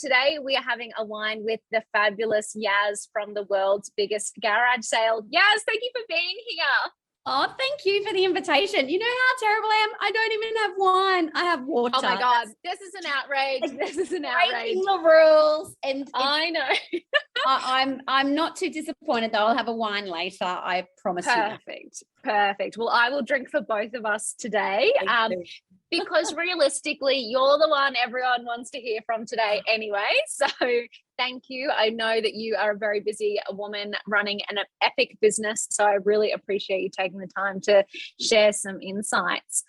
today we are having a wine with the fabulous Yas from the world's biggest garage sale. Yas, thank you for being here. Oh, thank you for the invitation. You know how terrible I am? I don't even have wine. I have water. Oh my God, this is an outrage. This is an outrage. Breaking the rules. And I know. I'm not too disappointed though. I'll have a wine later. I promise you. Perfect. Well, I will drink for both of us today. Because realistically, you're the one everyone wants to hear from today anyway. So thank you. I know that you are a very busy woman running an epic business. So I really appreciate you taking the time to share some insights.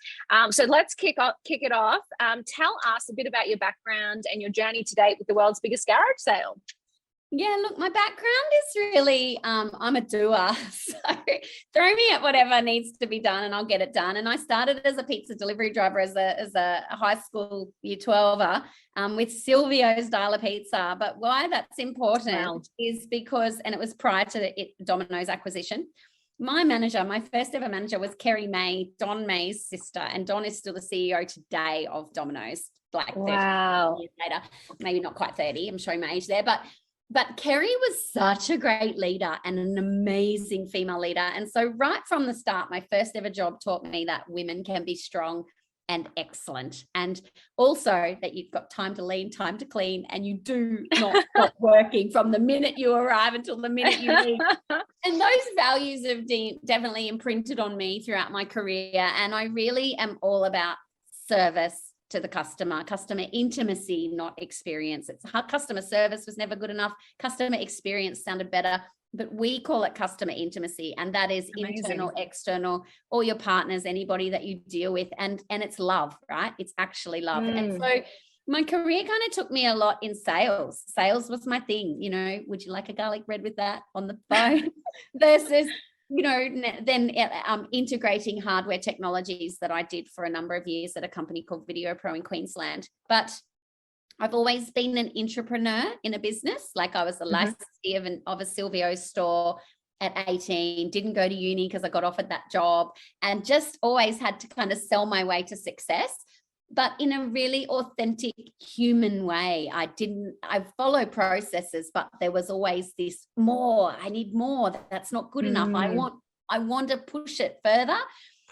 So let's kick it off. Tell us a bit about your background and your journey to date with the world's biggest garage sale. Yeah, look, my background is really, I'm a doer. So throw me at whatever needs to be done and I'll get it done. And I started as a pizza delivery driver as a high school year 12er with Silvio's Dial Pizza. But why that's important is because, and it was prior to the Domino's acquisition, my first ever manager was Kerry May, Don May's sister. And Don is still the CEO today of Domino's, like 30 years later, maybe not quite 30. I'm showing my age there, But Kerry was such a great leader and an amazing female leader. And so right from the start, my first ever job taught me that women can be strong and excellent. And also that you've got time to lean, time to clean, and you do not stop working from the minute you arrive until the minute you leave. And those values have definitely imprinted on me throughout my career. And I really am all about service to the customer intimacy, not experience. It's customer service was never good enough. Customer experience sounded better, but we call it customer intimacy. And that is amazing. Internal, external, all your partners, anybody that you deal with. And it's love, right? It's actually love. And so my career kind of took me a lot in sales. Sales was my thing. You know, would you like a garlic bread with that on the phone versus then integrating hardware technologies that I did for a number of years at a company called Video Pro in Queensland. But I've always been an entrepreneur in a business. Like I was the licensee of a Silvio's store at 18, didn't go to uni because I got offered that job and just always had to kind of sell my way to success, but in a really authentic human way. I follow processes, but there was always this more. I need more. That's not good enough. I want to push it further.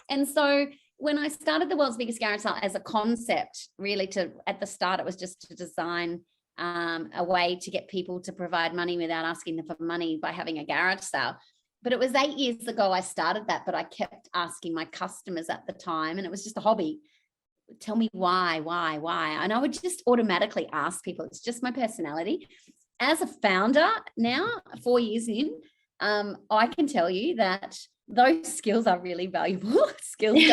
And so when I started the world's biggest garage sale as a concept, really at the start, it was just to design a way to get people to provide money without asking them for money by having a garage sale. But it was 8 years ago I started that, but I kept asking my customers at the time, and it was just a hobby. Tell me why? And I would just automatically ask people. It's just my personality. As a founder now, 4 years in, I can tell you that those skills are really valuable skills.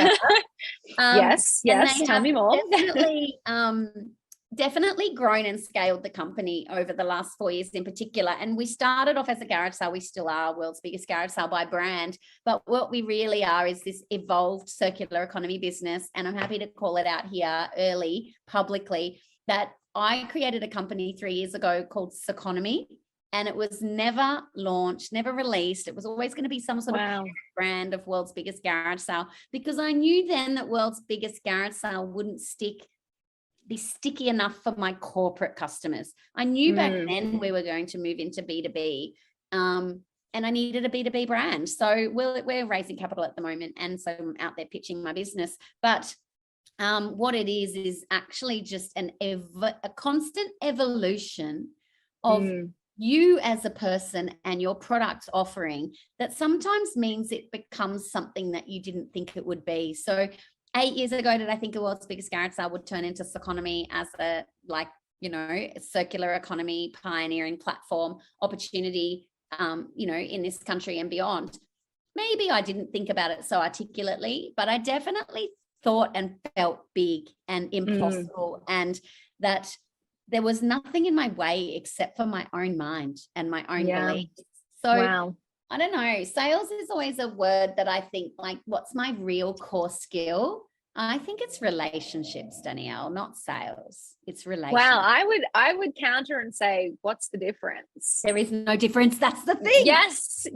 Yes. Tell me more. Definitely grown and scaled the company over the last 4 years in particular. And we started off as a garage sale. We still are world's biggest garage sale by brand. But what we really are is this evolved circular economy business. And I'm happy to call it out here early, publicly, that I created a company 3 years ago called Seconomy. And it was never launched, never released. It was always going to be some sort of brand of world's biggest garage sale, because I knew then that world's biggest garage sale wouldn't be sticky enough for my corporate customers. I knew back then we were going to move into B2B, and I needed a B2B brand. So we're raising capital at the moment, and so I'm out there pitching my business. But what it is actually just a constant evolution of you as a person and your product offering that sometimes means it becomes something that you didn't think it would be. So 8 years ago, did I think the world's biggest garage sale would turn into Seconomy as a circular economy pioneering platform opportunity, in this country and beyond? Maybe I didn't think about it so articulately, but I definitely thought and felt big and impossible, and that there was nothing in my way except for my own mind and my own beliefs. So I don't know. Sales is always a word that I think, like, what's my real core skill? I think it's relationships, Danielle, not sales. It's relationships. Wow, I would counter and say, what's the difference? There is no difference. That's the thing. Yes.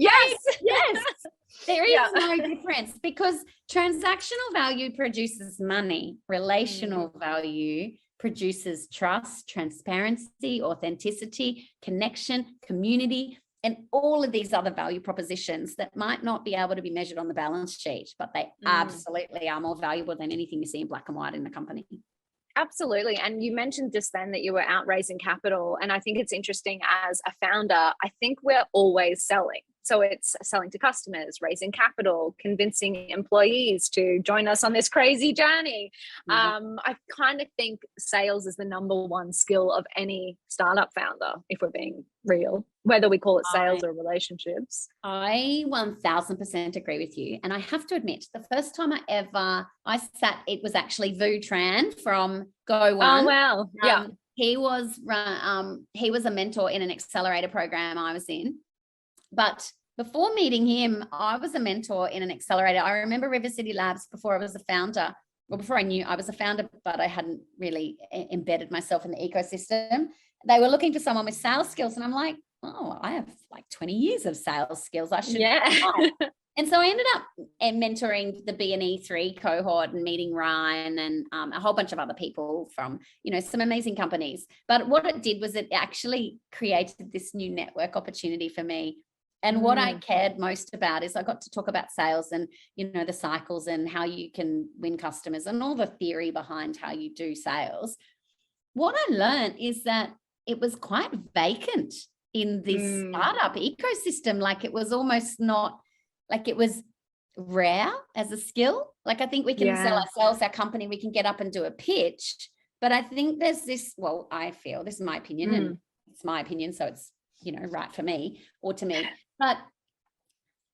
There is no difference, because transactional value produces money. Relational value produces trust, transparency, authenticity, connection, community, and all of these other value propositions that might not be able to be measured on the balance sheet, but they absolutely are more valuable than anything you see in black and white in the company. Absolutely. And you mentioned just then that you were out raising capital. And I think it's interesting as a founder, I think we're always selling. So it's selling to customers, raising capital, convincing employees to join us on this crazy journey. I kind of think sales is the number one skill of any startup founder, if we're being real, whether we call it sales or relationships. I 1000% agree with you. And I have to admit, the first time I sat, it was actually Vu Tran from Go One. Oh, wow. Yeah. He was a mentor in an accelerator program I was in. But before meeting him, I was a mentor in an accelerator. I remember River City Labs before I was a founder, or before I knew I was a founder, but I hadn't really embedded myself in the ecosystem. They were looking for someone with sales skills. And I'm like, oh, I have like 20 years of sales skills. I should. Yeah. And so I ended up mentoring the B&E3 cohort and meeting Ryan and a whole bunch of other people from, some amazing companies. But what it did was it actually created this new network opportunity for me. And what I cared most about is I got to talk about sales and, the cycles and how you can win customers and all the theory behind how you do sales. What I learned is that it was quite vacant in this startup ecosystem. Like it was almost not, like it was rare as a skill. Like I think we can sell ourselves, our company, we can get up and do a pitch. But I think there's this, I feel, this is my opinion and it's my opinion. So it's, right for me or to me. But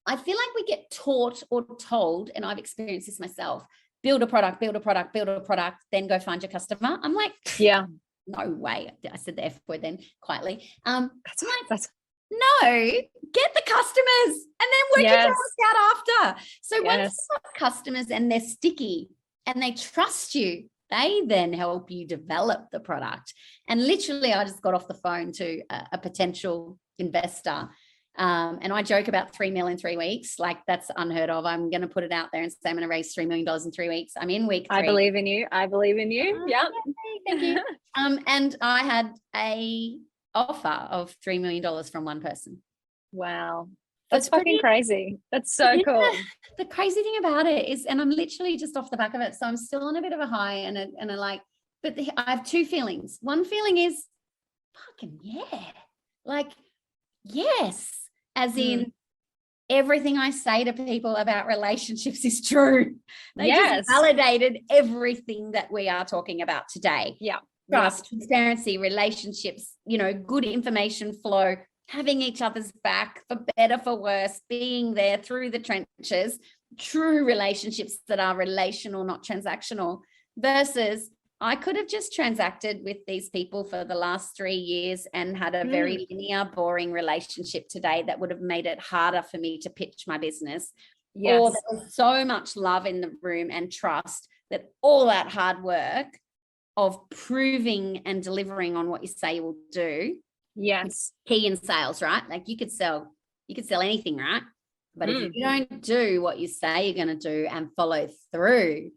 I feel like we get taught or told, and I've experienced this myself, build a product, then go find your customer. I'm like, no way. I said the F word then quietly. That's no, get the customers and then work your product out after. So once you have customers and they're sticky and they trust you, they then help you develop the product. And literally, I just got off the phone to a potential investor. And I joke about 3 million in 3 weeks. Like that's unheard of. I'm going to put it out there and say I'm going to raise $3 million in 3 weeks. I'm in week 3. I believe in you. Yeah. Thank you. And I had a offer of $3 million from one person. Wow. That's fucking crazy. That's so cool. The crazy thing about it is, and I'm literally just off the back of it, so I'm still on a bit of a high and I like, but I have 2 feelings. One feeling is fucking like yes, as in everything I say to people about relationships is true. They just validated everything that we are talking about today. Yeah. Trust, transparency, relationships, good information flow, having each other's back for better, for worse, being there through the trenches, true relationships that are relational, not transactional, versus I could have just transacted with these people for the last 3 years and had a very linear, boring relationship today that would have made it harder for me to pitch my business. Yes. Or there was so much love in the room and trust that all that hard work of proving and delivering on what you say you will do. Yes. Key in sales, right? Like you could sell anything, right? But if you don't do what you say you're going to do and follow through,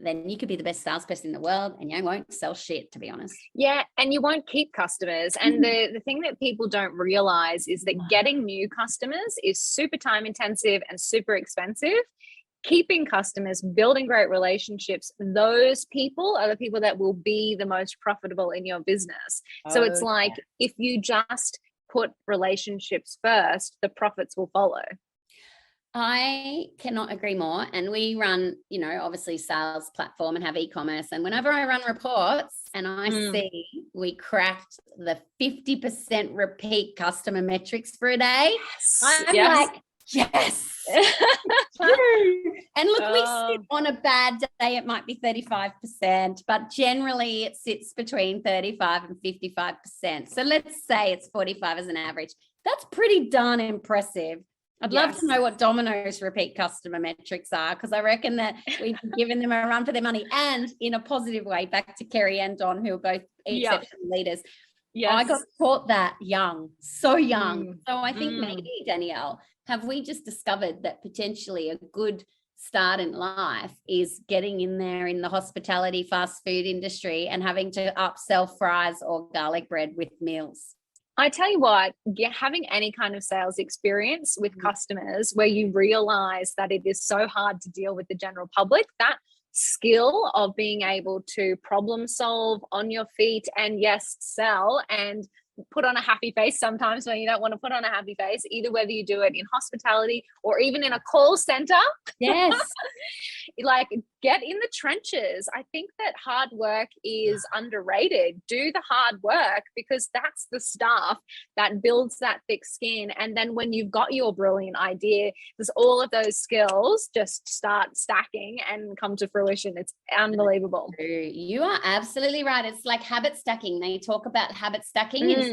then you could be the best salesperson in the world and you won't sell shit, to be honest. Yeah. And you won't keep customers. And the thing that people don't realize is that getting new customers is super time intensive and super expensive. Keeping customers, building great relationships, those people are the people that will be the most profitable in your business. So it's like, if you just put relationships first, the profits will follow. I cannot agree more. And we run, obviously sales platform and have e-commerce. And whenever I run reports and I see we cracked the 50% repeat customer metrics for a day, I'm like, yes. And look, we sit on a bad day, it might be 35%, but generally it sits between 35 and 55%. So let's say it's 45 as an average. That's pretty darn impressive. I'd love to know what Domino's repeat customer metrics are, because I reckon that we've given them a run for their money, and in a positive way. Back to Kerry and Don, who are both exceptional leaders. Yes. I got taught that so young. So I think maybe, Danielle, have we just discovered that potentially a good start in life is getting in there in the hospitality fast food industry and having to upsell fries or garlic bread with meals. I tell you what, having any kind of sales experience with customers where you realize that it is so hard to deal with the general public, that skill of being able to problem solve on your feet and yes, sell and put on a happy face sometimes when you don't want to put on a happy face, either whether you do it in hospitality or even in a call center. Yes. Like, get in the trenches. I think that hard work is underrated. Do the hard work, because that's the stuff that builds that thick skin. And then when you've got your brilliant idea, there's all of those skills just start stacking and come to fruition. It's unbelievable. You are absolutely right. It's like habit stacking. They talk about habit stacking.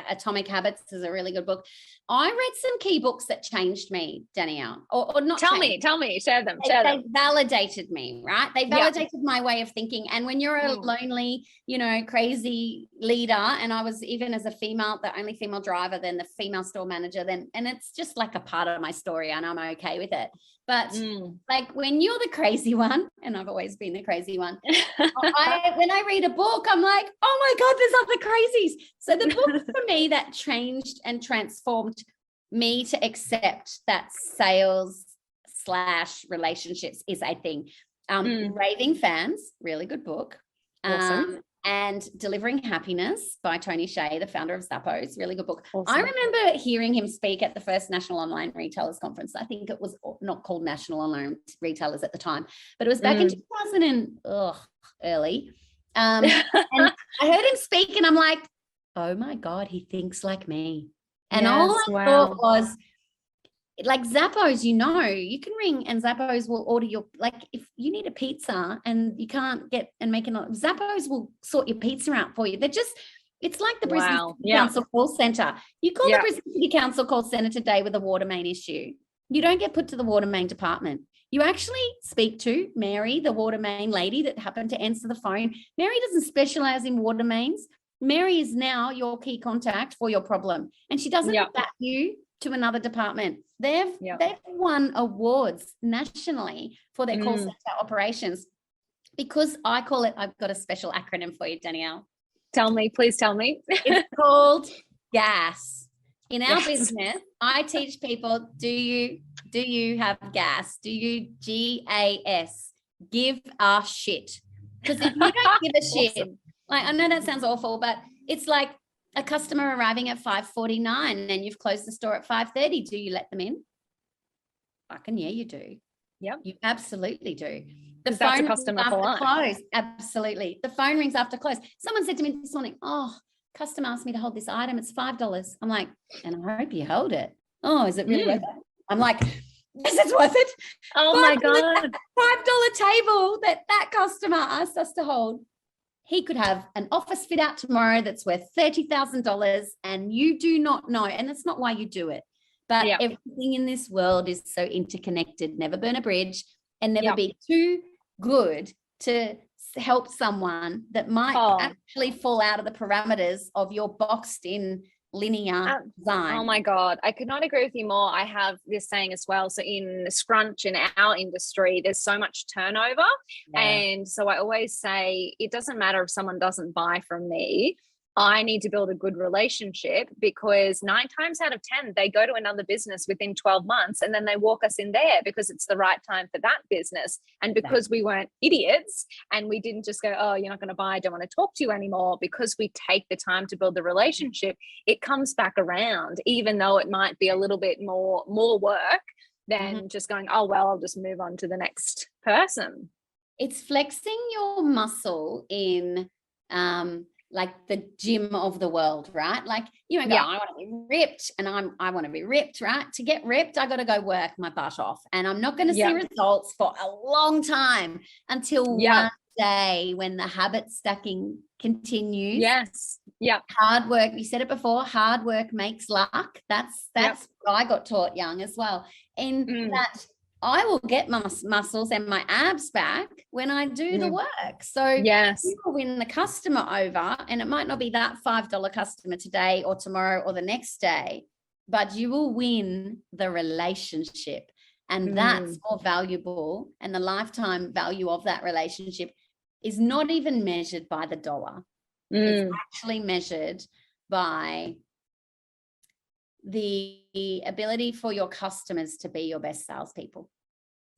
Atomic Habits is a really good book. I read some key books that changed me, Danielle, or not. Tell me, share them. They validated me, right? They validated my way of thinking. And when you're a lonely, crazy leader, and I was, even as a female, the only female driver, then the female store manager, and it's just like a part of my story and I'm okay with it. But like when you're the crazy one, and I've always been the crazy one, when I read a book, I'm like, oh my God, there's other crazies. So the book for me that changed and transformed me to accept that sales / relationships is a thing. Raving Fans, really good book. Awesome. And Delivering Happiness by Tony Hsieh, the founder of Zappos, really good book. Awesome. I remember hearing him speak at the first National Online Retailers Conference. I think it was not called National Online Retailers at the time, but it was back in 2000 and early. And I heard him speak and I'm like, oh my God, he thinks like me. And all I thought was, like Zappos, you can ring and Zappos will order your, like if you need a pizza and you can't get and make it, Zappos will sort your pizza out for you. It's like the Brisbane City Council call centre. You call the Brisbane City Council call centre today with a water main issue. You don't get put to the water main department. You actually speak to Mary, the water main lady that happened to answer the phone. Mary doesn't specialise in water mains. Mary is now your key contact for your problem. And she doesn't bat you to another department. They've won awards nationally for their call center operations, because I call it, I've got a special acronym for you, Danielle. Tell me, please tell me. It's called GAS. In our business, I teach people, do you have gas? Do you GAS? Give a shit. Because if you don't give a shit, like, I know that sounds awful, but it's like a customer arriving at 5:49 and you've closed the store at 5:30. Do you let them in? Yeah, you do. Yep. You absolutely do. The phone that's a customer rings after for close. Absolutely. The phone rings after close. Someone said to me this morning, customer asked me to hold this item. It's $5. I'm like, and I hope you hold it. Oh, is it really worth it? I'm like, yes, it's worth it. Oh my God. $5 table that customer asked us to hold. He could have an office fit out tomorrow that's worth $30,000 and you do not know. And that's not why you do it. But everything in this world is so interconnected. Never burn a bridge and never be too good to help someone that might actually fall out of the parameters of your boxed in linear design. Oh my God, I could not agree with you more. I have this saying as well. So in Scrunch, in our industry, there's so much turnover. And so I always say, it doesn't matter if someone doesn't buy from me. I need to build a good relationship, because 9 times out of 10, they go to another business within 12 months and then they walk us in there because it's the right time for that business. And because we weren't idiots and we didn't just go, oh, you're not going to buy, I don't want to talk to you anymore, because we take the time to build the relationship, it comes back around, even though it might be a little bit more work than just going, oh, well, I'll just move on to the next person. It's flexing your muscle in, like the gym of the world, right? Like you go, I want to be ripped, and I want to be ripped, right? To get ripped, I got to go work my butt off, and I'm not going to see results for a long time until one day when the habit stacking continues. Yes. Yeah. Hard work. You said it before. Hard work makes luck. That's what I got taught young as well. And that I will get my muscles and my abs back when I do the work. So you will win the customer over, and it might not be that $5 customer today or tomorrow or the next day, but you will win the relationship. And that's more valuable. And the lifetime value of that relationship is not even measured by the dollar. It's actually measured by the ability for your customers to be your best salespeople.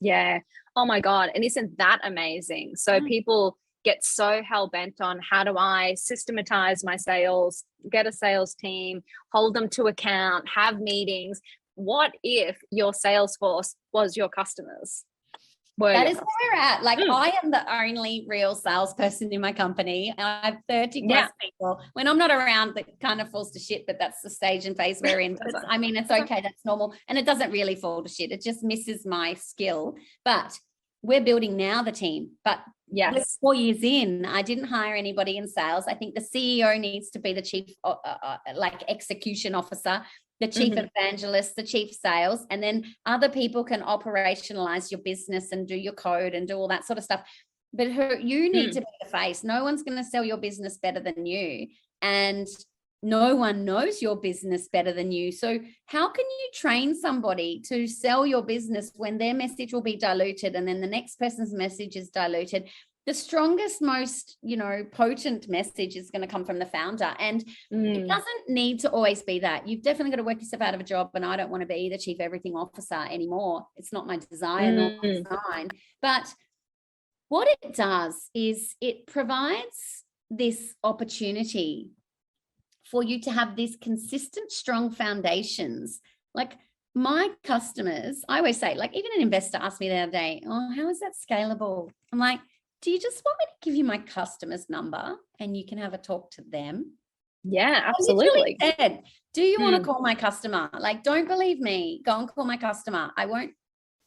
Yeah. Oh my God. And isn't that amazing? So people get so hell-bent on, how do I systematize my sales, get a sales team, hold them to account, have meetings. What if your sales force was your customers? That is where we're at. Like, I am the only real salesperson in my company. I have 30 plus people. When I'm not around, that kind of falls to shit, but that's the stage and phase we're in. But I mean, it's okay. That's normal. And it doesn't really fall to shit. It just misses my skill. But we're building now the team. But we're 4 years in. I didn't hire anybody in sales. I think the CEO needs to be the chief execution officer, the chief evangelist, the chief sales, and then other people can operationalize your business and do your code and do all that sort of stuff. But you need to be the face. No one's going to sell your business better than you. And no one knows your business better than you. So how can you train somebody to sell your business when their message will be diluted and then the next person's message is diluted? The strongest, most, potent message is going to come from the founder. And it doesn't need to always be that. You've definitely got to work yourself out of a job. And I don't want to be the chief everything officer anymore. It's not my desire nor design. But what it does is it provides this opportunity for you to have these consistent, strong foundations. Like my customers, I always say, like even an investor asked me the other day, oh, how is that scalable? I'm like, do you just want me to give you my customer's number and you can have a talk to them? Yeah, absolutely. Said, do you want to call my customer? Like, don't believe me. Go and call my customer. I won't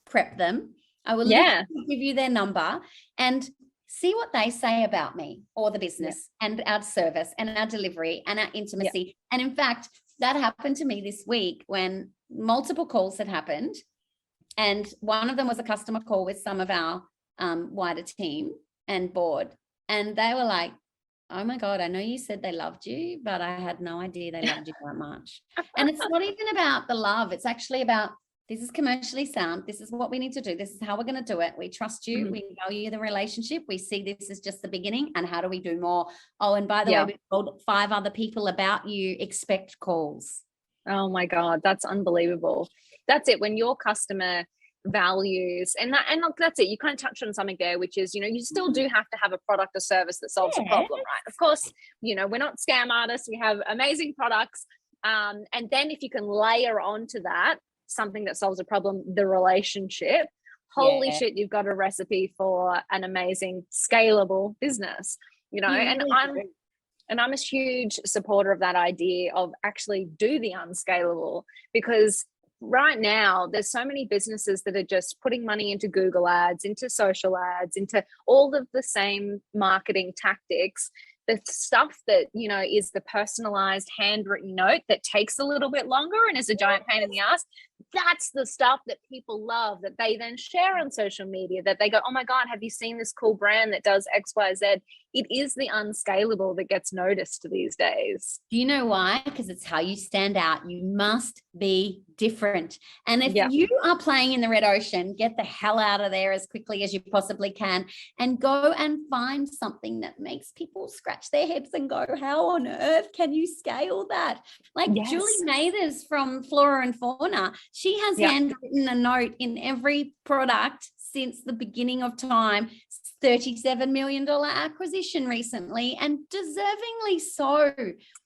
prep them. I will give you their number and see what they say about me or the business and our service and our delivery and our intimacy. And in fact, that happened to me this week when multiple calls had happened. And one of them was a customer call with some of our wider team and board. And they were like, oh my God, I know you said they loved you, but I had no idea they loved you that much. And it's not even about the love. It's actually about, this is commercially sound. This is what we need to do. This is how we're going to do it. We trust you. We value the relationship. We see this as just the beginning. And how do we do more? Oh, and by the way, we told 5 other people about you. Expect calls. Oh my God, that's unbelievable. That's it. When your customer values and look, that's it. You kind of touched on something there, which is, you still do have to have a product or service that solves a problem, right? Of course, we're not scam artists. We have amazing products. And then if you can layer onto that something that solves a problem, the relationship, holy shit, you've got a recipe for an amazing scalable business, and I'm a huge supporter of that idea of actually do the unscalable, because right now there's so many businesses that are just putting money into Google ads, into social ads, into all of the same marketing tactics. The stuff that, is the personalized handwritten note that takes a little bit longer and is a giant pain in the ass. That's the stuff that people love, that they then share on social media, that they go, oh my God, have you seen this cool brand that does X, Y, Z? It is the unscalable that gets noticed these days. Do you know why? Because it's how you stand out. You must be different. And if you are playing in the red ocean, get the hell out of there as quickly as you possibly can and go and find something that makes people scratch their heads and go, how on earth can you scale that? Like Julie Mathers from Flora and Fauna, she has handwritten a note in every product since the beginning of time. $37 million acquisition recently, and deservingly so.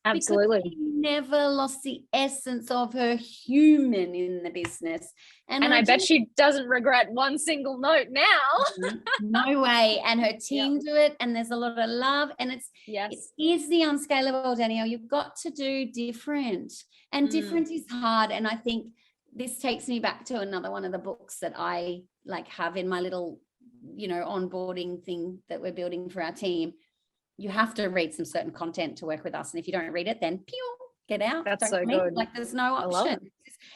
Absolutely. Because she never lost the essence of her human in the business. And I bet she doesn't regret one single note now. No way. And her team do it, and there's a lot of love, and it is the unscalable, Danielle. You've got to do different, and different is hard. And I think this takes me back to another one of the books that I have in my little onboarding thing that we're building for our team. You have to read some certain content to work with us, and if you don't read it, then get out. That's so good. There's no option.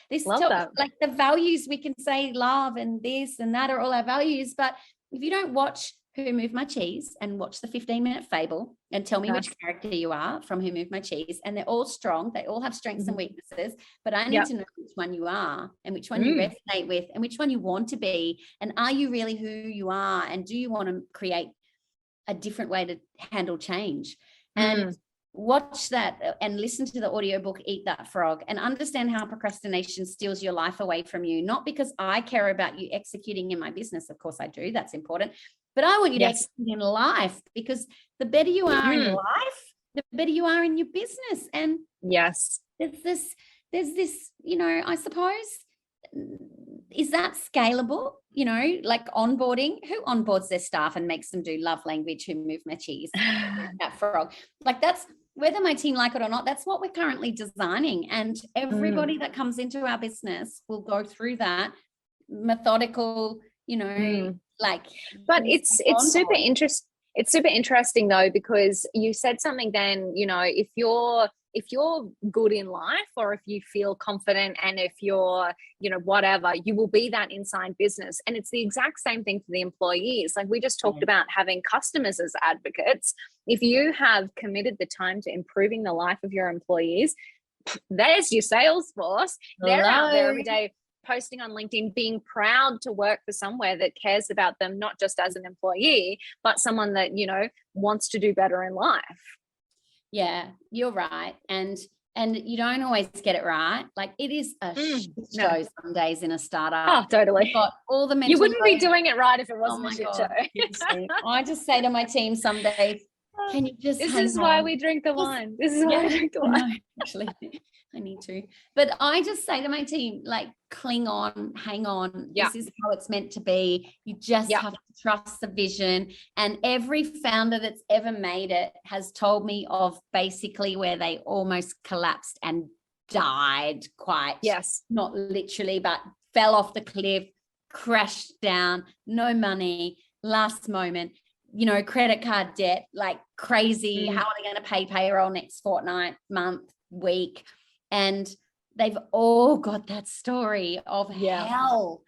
This that. The values, we can say love and this and that are all our values, but if you don't watch Who Moved My Cheese and watch the 15-minute fable and tell me which character you are from Who Moved My Cheese. And they're all strong. They all have strengths and weaknesses, but I need to know which one you are and which one you resonate with and which one you want to be. And are you really who you are? And do you want to create a different way to handle change? And watch that and listen to the audiobook Eat That Frog and understand how procrastination steals your life away from you. Not because I care about you executing in my business. Of course I do. That's important. But I want you to execute in life, because the better you are in life, the better you are in your business. And there's this, you know, I suppose, is that scalable? You know, like onboarding. Who onboards their staff and makes them do love language? Who Moved My Cheese? That frog. Like, that's, whether my team like it or not, that's what we're currently designing. And everybody that comes into our business will go through that methodical, you know, like. But it's super interesting. It's super interesting though, because you said something then, you know, if you're good in life, or if you feel confident, and if you're, you know, whatever, you will be that inside business. And it's the exact same thing for the employees. Like we just talked about having customers as advocates. If you have committed the time to improving the life of your employees, there's your sales force. They're out there every day posting on LinkedIn, being proud to work for somewhere that cares about them, not just as an employee, but someone that, you know, wants to do better in life. Yeah, you're right. And you don't always get it right. Like, it is a show some days in a startup. Oh, totally. You've got all the mental you wouldn't be doing it right if it wasn't a shit God. show. I just say to my team some days, can you just This is why we drink the wine. This is why we drink the wine. Actually, I need to. But I just say to my team, like, cling on, hang on. This is how it's meant to be. You just have to trust the vision. And every founder that's ever made it has told me of basically where they almost collapsed and died, quite. Yes. Not literally, but fell off the cliff, crashed down, no money, last moment, you know, credit card debt, like crazy. How are they going to pay payroll next fortnight, month, week? And they've all got that story of hell.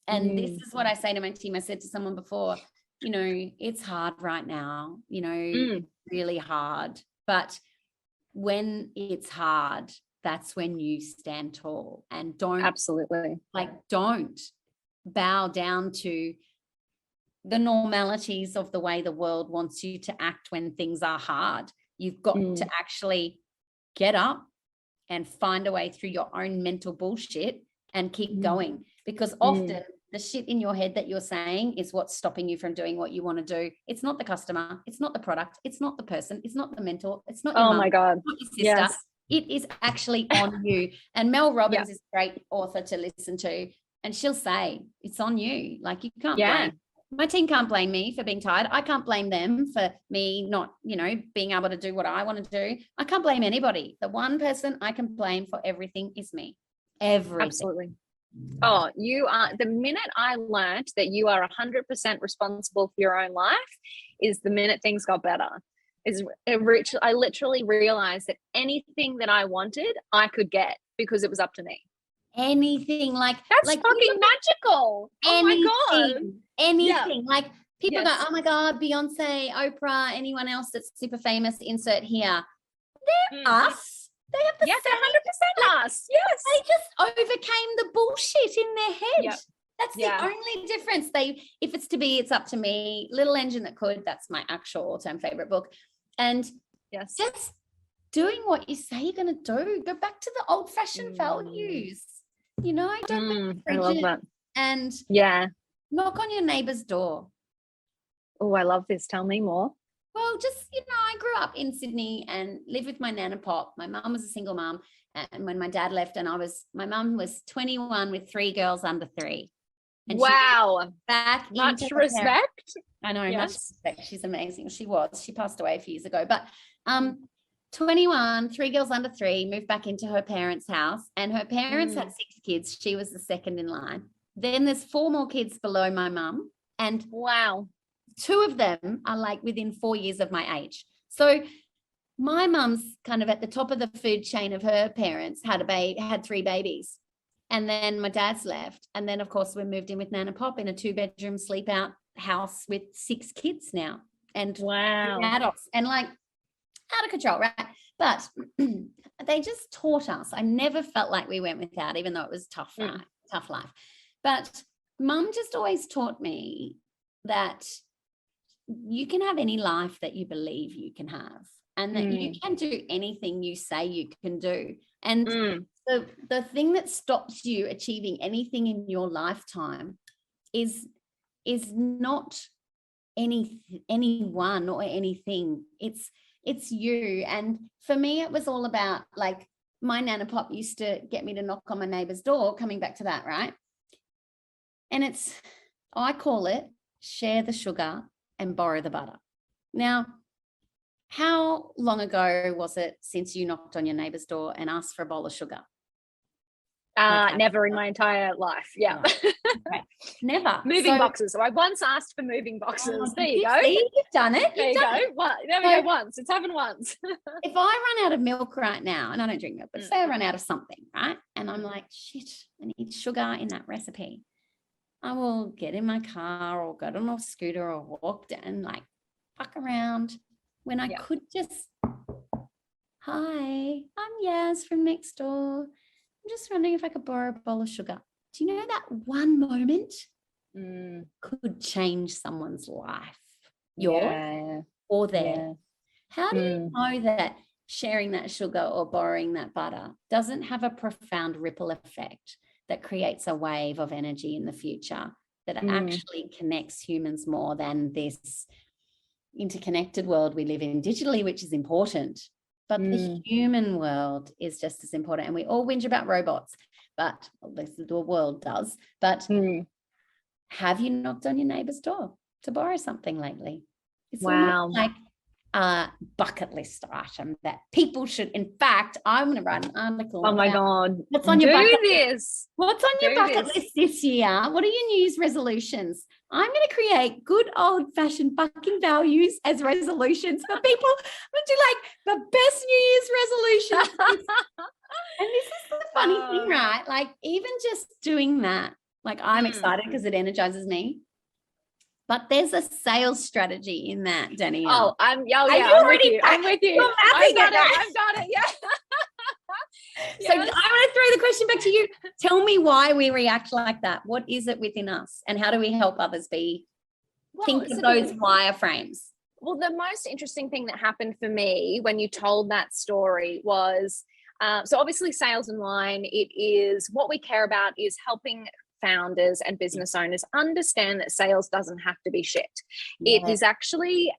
And this is what I say to my team. I said to someone before, you know, it's hard right now, you know, really hard. But when it's hard, that's when you stand tall, and don't don't bow down to the normalities of the way the world wants you to act when things are hard. You've got to actually get up and find a way through your own mental bullshit and keep going, because often the shit in your head that you're saying is what's stopping you from doing what you want to do. It's not the customer, it's not the product, it's not the person, it's not the mentor, it's not your mom, my God, it's not your sister. It is actually on you. And Mel Robbins is a great author to listen to, and she'll say it's on you. Like, you can't blame. My team can't blame me for being tired. I can't blame them for me not, you know, being able to do what I want to do. I can't blame anybody. The one person I can blame for everything is me. Everything. Absolutely. Oh, you are, the minute I learned that you are 100% responsible for your own life is the minute things got better. I literally realized that anything that I wanted, I could get, because it was up to me. Anything, that's fucking magical. Anything, oh my God. Anything. Like, people go, oh my God, Beyonce, Oprah, anyone else that's super famous, insert here. They're us. They have the 100% us. Yes. They just overcame the bullshit in their head. Yep. That's the only difference. If it's to be, it's up to me. Little Engine That Could, that's my actual all-time favorite book. And just doing what you say you're going to do. Go back to the old-fashioned values. You know, don't I love that. And knock on your neighbor's door. Oh, I love this. Tell me more. Well, just, you know, I grew up in Sydney and lived with my nana pop. My mum was a single mum. And when my dad left, and my mum was 21 with 3 girls under 3. And wow. Back much respect. I know, much respect. She's amazing. She passed away a few years ago. But 21, 3 girls under 3, moved back into her parents' house, and her parents had 6 kids. She was the second in line. Then there's 4 more kids below my mum, and 2 of them are like within 4 years of my age. So my mum's kind of at the top of the food chain of her parents, had 3 babies. And then my dad's left. And then, of course, we moved in with Nan and Pop in a 2-bedroom sleep out house with 6 kids now. And wow, adults, and like out of control, right? But they just taught us. I never felt like we went without, even though it was tough, right? Tough life. But Mum just always taught me that you can have any life that you believe you can have, and that you can do anything you say you can do. And the thing that stops you achieving anything in your lifetime is not anyone or anything. It's you. And for me, it was all about, like, my Nana Pop used to get me to knock on my neighbor's door, coming back to that, right? And I call it share the sugar and borrow the butter. Now, how long ago was it since you knocked on your neighbor's door and asked for a bowl of sugar? Never in my entire life. Yeah. Okay. Never. Moving boxes. So I once asked for moving boxes. There you go. See, you've done it. There you go. Well, there we go once. It's happened once. If I run out of milk right now, and I don't drink milk, but say I run out of something, right? And I'm like, shit, I need sugar in that recipe. I will get in my car or go on a scooter or walk down, like, fuck around, when I could just, hi, I'm Yas from next door. I'm just wondering if I could borrow a bowl of sugar. Do you know that one moment could change someone's life, yours or theirs? Yeah. How do you know that sharing that sugar or borrowing that butter doesn't have a profound ripple effect that creates a wave of energy in the future that actually connects humans more than this interconnected world we live in digitally, which is important, but the human world is just as important. And we all whinge about robots, but at least the world does. But have you knocked on your neighbor's door to borrow something lately? It's like a bucket list item that people should. In fact, I'm going to write an article. Oh my God. What's on your bucket list? What's on your bucket list this year? What are your New Year's resolutions? I'm going to create good old-fashioned fucking values as resolutions for people. I'm going to do like the best New Year's resolutions. And this is the funny thing, right? Like, even just doing that, like, I'm excited because it energizes me. But there's a sales strategy in that, Danielle. I'm with you. I'm with you. I've got it. Yeah. So I want to throw the question back to you. Tell me why we react like that. What is it within us, and how do we help others think of those wireframes? Well, the most interesting thing that happened for me when you told that story was, so obviously sales online, it is what we care about is helping founders and business owners understand that sales doesn't have to be shit. It is actually,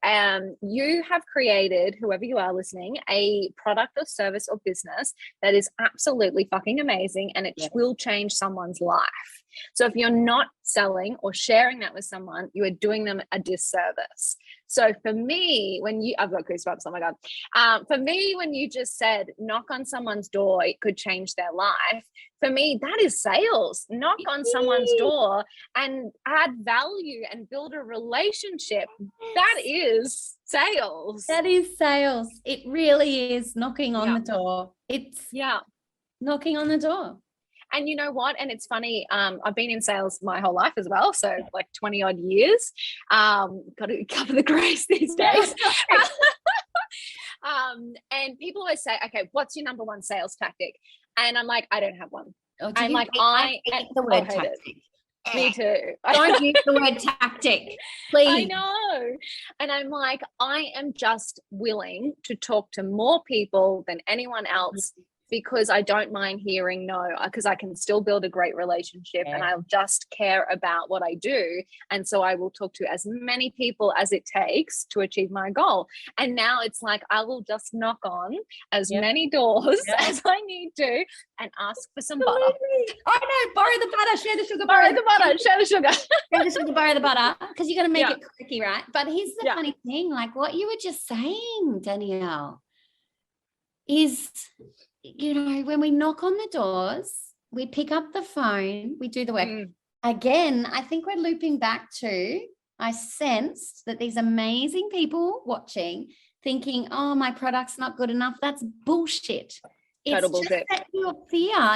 you have created, whoever you are listening, a product or service or business that is absolutely fucking amazing, and it will change someone's life. So if you're not selling or sharing that with someone, you are doing them a disservice. So for me, I've got goosebumps, oh my God. For me, when you just said knock on someone's door, it could change their life. For me, that is sales. Knock on someone's door and add value and build a relationship. That is sales. That is sales. It really is knocking on the door. It's knocking on the door. And you know what? And it's funny, I've been in sales my whole life as well. So like 20 odd years, got to cover the grace these days. And people always say, okay, what's your number one sales tactic? And I'm like, I don't have one. I'm like, I hate the word tactic. Me too. Don't use the word tactic, please. I know. And I'm like, I am just willing to talk to more people than anyone else, because I don't mind hearing no, because I can still build a great relationship and I'll just care about what I do. And so I will talk to as many people as it takes to achieve my goal. And now it's like, I will just knock on as many doors as I need to and ask for some butter. I know, borrow the butter, share the sugar, borrow the butter, share the sugar. Share the sugar, borrow the butter, because you're going to make it clicky, right? But here's the funny thing, like what you were just saying, Danielle, is, you know, when we knock on the doors, we pick up the phone, we do the work. Again, I think we're looping back to, I sensed that these amazing people watching thinking, oh, my product's not good enough. That's bullshit. It's Total just bullshit. that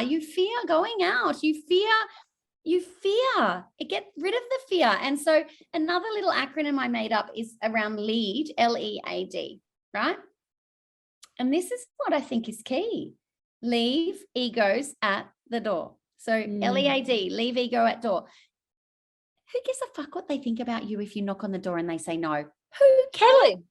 you fear going out. You fear. Get rid of the fear. And so another little acronym I made up is around LEAD, LEAD, right? And this is what I think is key. Leave egos at the door. So LEAD, leave ego at door. Who gives a fuck what they think about you if you knock on the door and they say no? Who cares? Totally.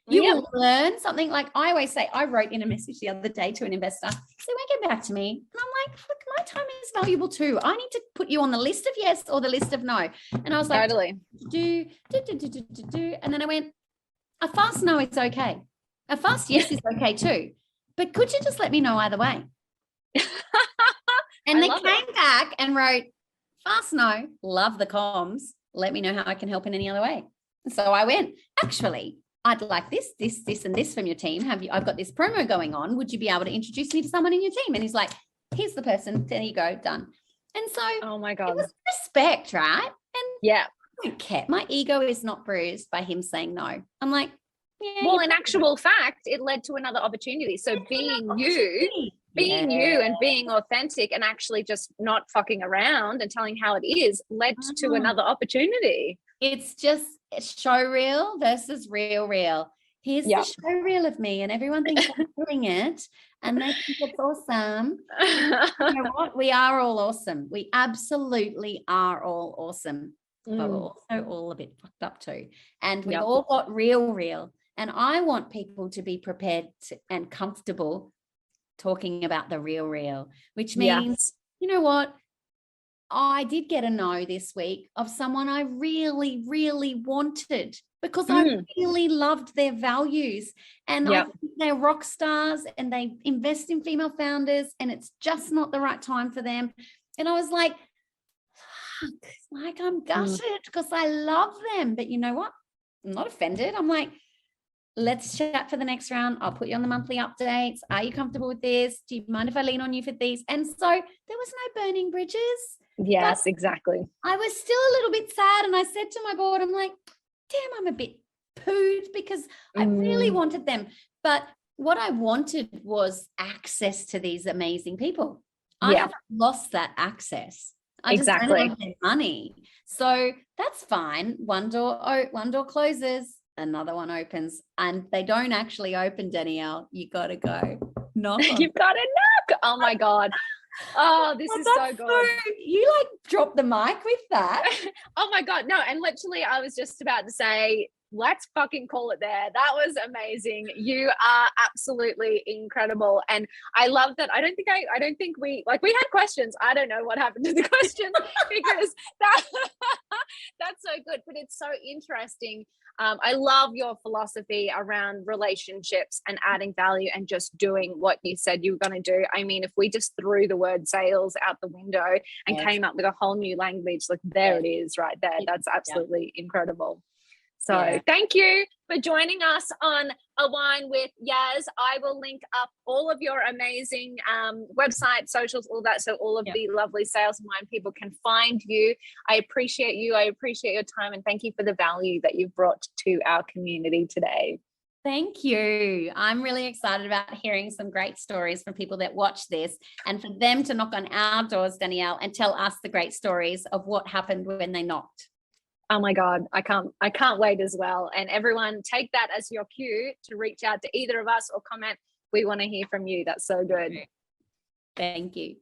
You will learn something. Like I always say, I wrote in a message the other day to an investor. So they get back to me and I'm like, look, my time is valuable too. I need to put you on the list of yes or the list of no. And I was like, totally. do. And then I went, a fast no is okay. A fast yes is okay too. But could you just let me know either way? And they came back and wrote, fast no, love the comms. Let me know how I can help in any other way. So I went, actually, I'd like this, and this from your team. I've got this promo going on. Would you be able to introduce me to someone in your team? And he's like, here's the person. There you go, done. And so oh my God, it was respect, right? And yeah, I don't care. My ego is not bruised by him saying no. I'm like, yeah. Well, in actual fact, it led to another opportunity. So being you and being authentic and actually just not fucking around and telling how it is led to another opportunity. It's just show reel versus real. Here's the show reel of me, and everyone thinks I'm doing it and they think it's awesome. You know what? We are all awesome. We absolutely are all awesome. But we're also all a bit fucked up too. And we've all got real. And I want people to be prepared and comfortable talking about the real, which means, you know what? I did get a no this week of someone I really, really wanted because I really loved their values. And I think they're rock stars and they invest in female founders and it's just not the right time for them. And I was like, fuck, like I'm gutted because I love them. But you know what? I'm not offended. I'm like, let's chat for the next round. I'll put you on the monthly updates. Are you comfortable with this? Do you mind if I lean on you for these? And so there was no burning bridges. Yes, exactly. I was still a little bit sad. And I said to my board, I'm like, damn, I'm a bit pooed because I really wanted them. But what I wanted was access to these amazing people. I have lost that access. I just don't have their money. So that's fine. One door closes, another one opens, and they don't actually open, Danielle. You got to go knock. You've got to knock. Oh my God. Oh, this is so good. So, you like dropped the mic with that. Oh my God. No. And literally I was just about to say, let's fucking call it there. That was amazing. You are absolutely incredible. And I love that. I don't think we had questions. I don't know what happened to the questions because that's so good, but it's so interesting. I love your philosophy around relationships and adding value and just doing what you said you were going to do. I mean, if we just threw the word sales out the window and came up with a whole new language, like there it is right there. That's absolutely incredible. So thank you for joining us on A Wine with Yas. I will link up all of your amazing website, socials, all that. So all of the lovely sales and wine people can find you. I appreciate you. I appreciate your time. And thank you for the value that you've brought to our community today. Thank you. I'm really excited about hearing some great stories from people that watch this and for them to knock on our doors, Danielle, and tell us the great stories of what happened when they knocked. Oh my God, I can't wait as well. And everyone take that as your cue to reach out to either of us or comment. We want to hear from you. That's so good. Thank you.